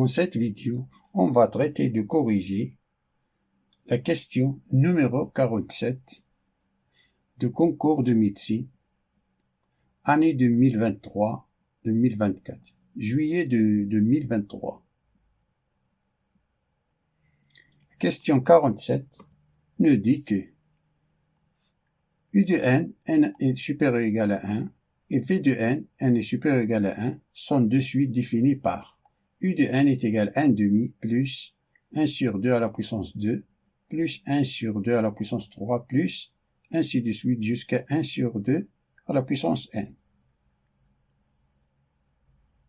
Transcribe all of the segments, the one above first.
Dans cette vidéo, on va traiter de corriger la question numéro 47 de concours de médecine, année 2023-2024, juillet de 2023. Question 47 nous dit que U de n est supérieur ou égal à 1, et V de n est supérieur ou égal à 1, sont de suite définis par U de n est égal à 1 demi plus 1 sur 2 à la puissance 2 plus 1 sur 2 à la puissance 3 plus ainsi de suite jusqu'à 1 sur 2 à la puissance n.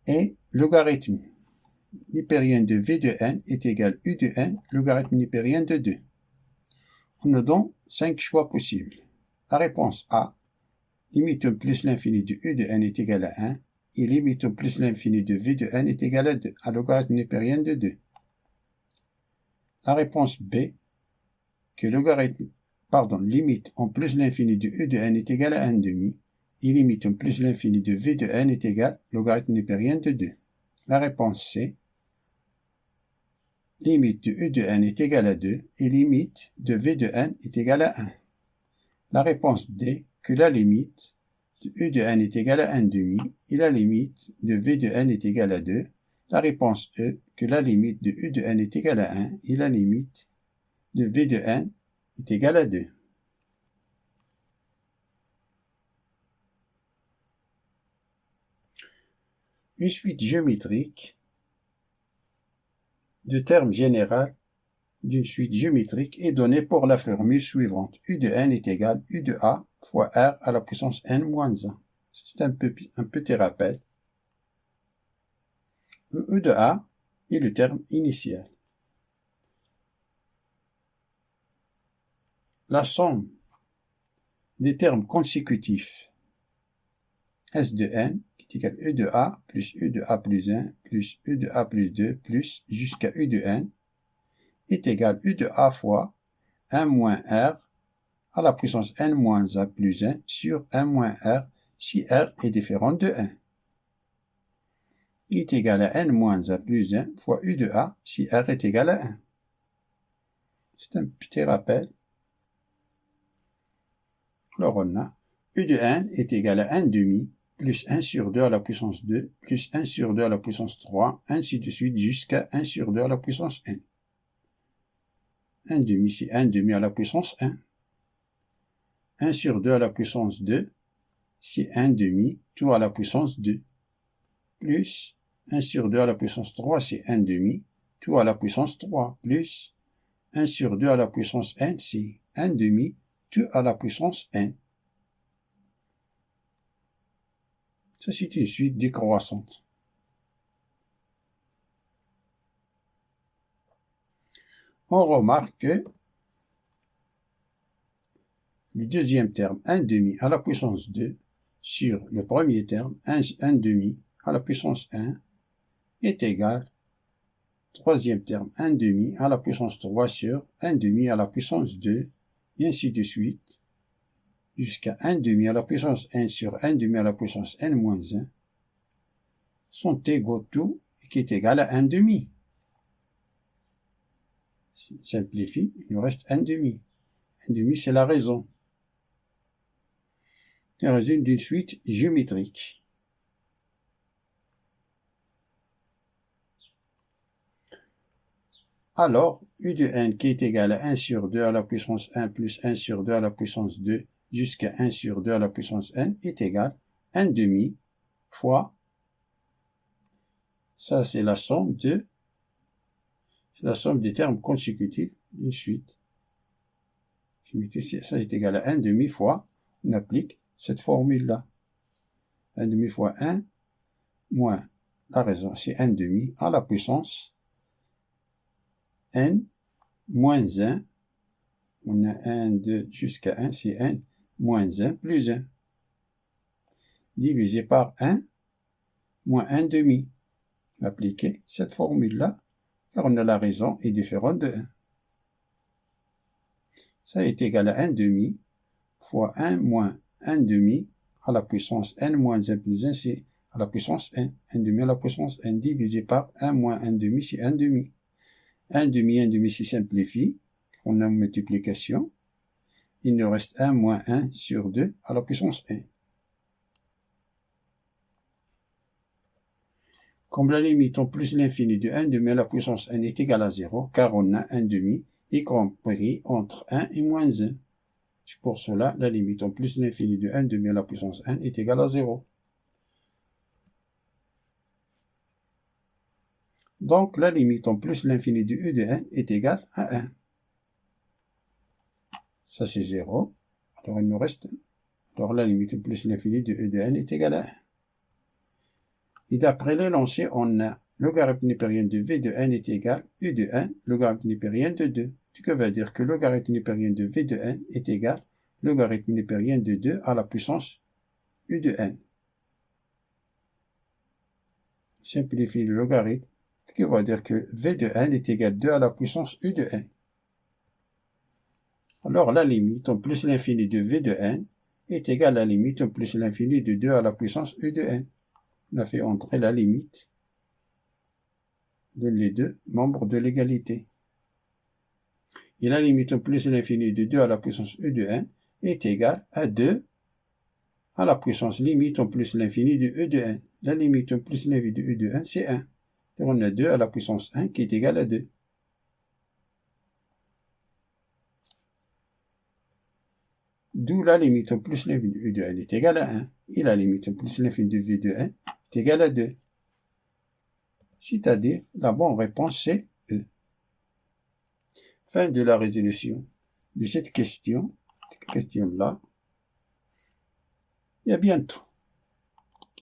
Et logarithme népérien de V de n est égal à U de n, logarithme népérien de 2. On nous donne 5 choix possibles. La réponse A, limite plus l'infini de U de n est égal à 1, et limite plus l'infini de V de n est égal à 2, à logarithme népérien de 2. La réponse B, que limite en plus l'infini de U de n est égal à 1 demi, et limite en plus l'infini de V de n est égal à logarithme népérien de 2. La réponse C, limite de U de n est égal à 2, et limite de V de n est égal à 1. La réponse D, que la limite de U de n est égal à 1 demi, et la limite de V de n est égal à 2. La réponse E, que la limite de U de n est égal à 1, et la limite de V de n est égal à 2. Une suite géométrique de termes généraux d'une suite géométrique est donnée pour la formule suivante. U de n est égal à U de A fois R à la puissance n moins 1. C'est un petit rappel. U de A est le terme initial. La somme des termes consécutifs S de n qui est égal à U de A plus U de A plus 1 plus U de A plus 2 plus jusqu'à U de n est égal à U de A fois 1 moins R à la puissance n moins 1 plus 1 sur 1 moins R si R est différent de 1. Il est égal à n moins 1 plus 1 fois U de A si R est égal à 1. C'est un petit rappel. Alors on a U de n est égal à 1 demi plus 1 sur 2 à la puissance 2 plus 1 sur 2 à la puissance 3, ainsi de suite jusqu'à 1 sur 2 à la puissance n. 1 demi, c'est 1 demi à la puissance 1. 1 sur 2 à la puissance 2, c'est 1 demi, tout à la puissance 2. Plus 1 sur 2 à la puissance 3, c'est 1 demi, tout à la puissance 3. Plus 1 sur 2 à la puissance n, c'est 1 demi, tout à la puissance n. Ça, c'est une suite décroissante. On remarque que le deuxième terme, 1 demi à la puissance 2, sur le premier terme, 1 demi à la puissance 1, est égal, troisième terme, 1 demi à la puissance 3 sur 1 demi à la puissance 2, et ainsi de suite, jusqu'à 1 demi à la puissance 1 sur 1 demi à la puissance n moins 1, sont égaux tout, et qui est égal à 1 demi. Si on simplifie, il nous reste 1 demi. 1 demi, c'est la raison. C'est la raison d'une suite géométrique. Alors, U de n qui est égal à 1 sur 2 à la puissance 1 plus 1 sur 2 à la puissance 2 jusqu'à 1 sur 2 à la puissance n est égal à 1 demi fois, ça c'est la somme des termes consécutifs d'une suite. Ça est égal à 1 demi fois, on applique cette formule-là. 1 demi fois 1 moins la raison, c'est 1 demi à la puissance n moins 1. On a 1, 2 jusqu'à 1, c'est n moins 1 plus 1. Divisé par 1 moins 1 demi. Appliquer cette formule-là, car on a la raison est différente de 1. Ça est égal à 1 demi fois 1 moins 1 demi à la puissance n moins 1 plus 1, c'est à la puissance n. 1 demi à la puissance n divisé par 1 moins 1 demi, c'est 1 demi. 1 demi se simplifie. On a une multiplication. Il nous reste 1 moins 1 sur 2 à la puissance n. Comme la limite en plus l'infini de 1 demi à la puissance n est égale à 0, car on a 1 demi, y compris entre 1 et moins 1. C'est pour cela, la limite en plus l'infini de 1 demi à la puissance n est égale à 0. Donc, la limite en plus l'infini de u de n est égale à 1. Ça, c'est 0. Alors, il nous reste 1. Alors, la limite en plus l'infini de u de n est égale à 1. Et d'après l'énoncé, on a logarithme népérien de v de n est égal u de n, logarithme népérien de 2. Ce qui veut dire que logarithme népérien de v de n est égal logarithme népérien de 2 à la puissance u de n. Simplifie le logarithme, ce qui veut dire que v de n est égal 2 à la puissance u de n. Alors la limite en plus l'infini de v de n est égale à la limite en plus l'infini de 2 à la puissance u de n. On a fait entrer la limite de les deux membres de l'égalité. Et la limite en plus l'infini de 2 à la puissance u de n est égale à 2 à la puissance limite en plus l'infini de u de n. La limite en plus l'infini de u de n, c'est 1. Donc on a 2 à la puissance 1 qui est égal à 2. D'où la limite en plus l'infini de u de n est égale à 1. Et la limite en plus l'infini de v de n est égale à 2. C'est-à-dire, la bonne réponse, c'est E. Fin de la résolution de cette question-là. Et à bientôt.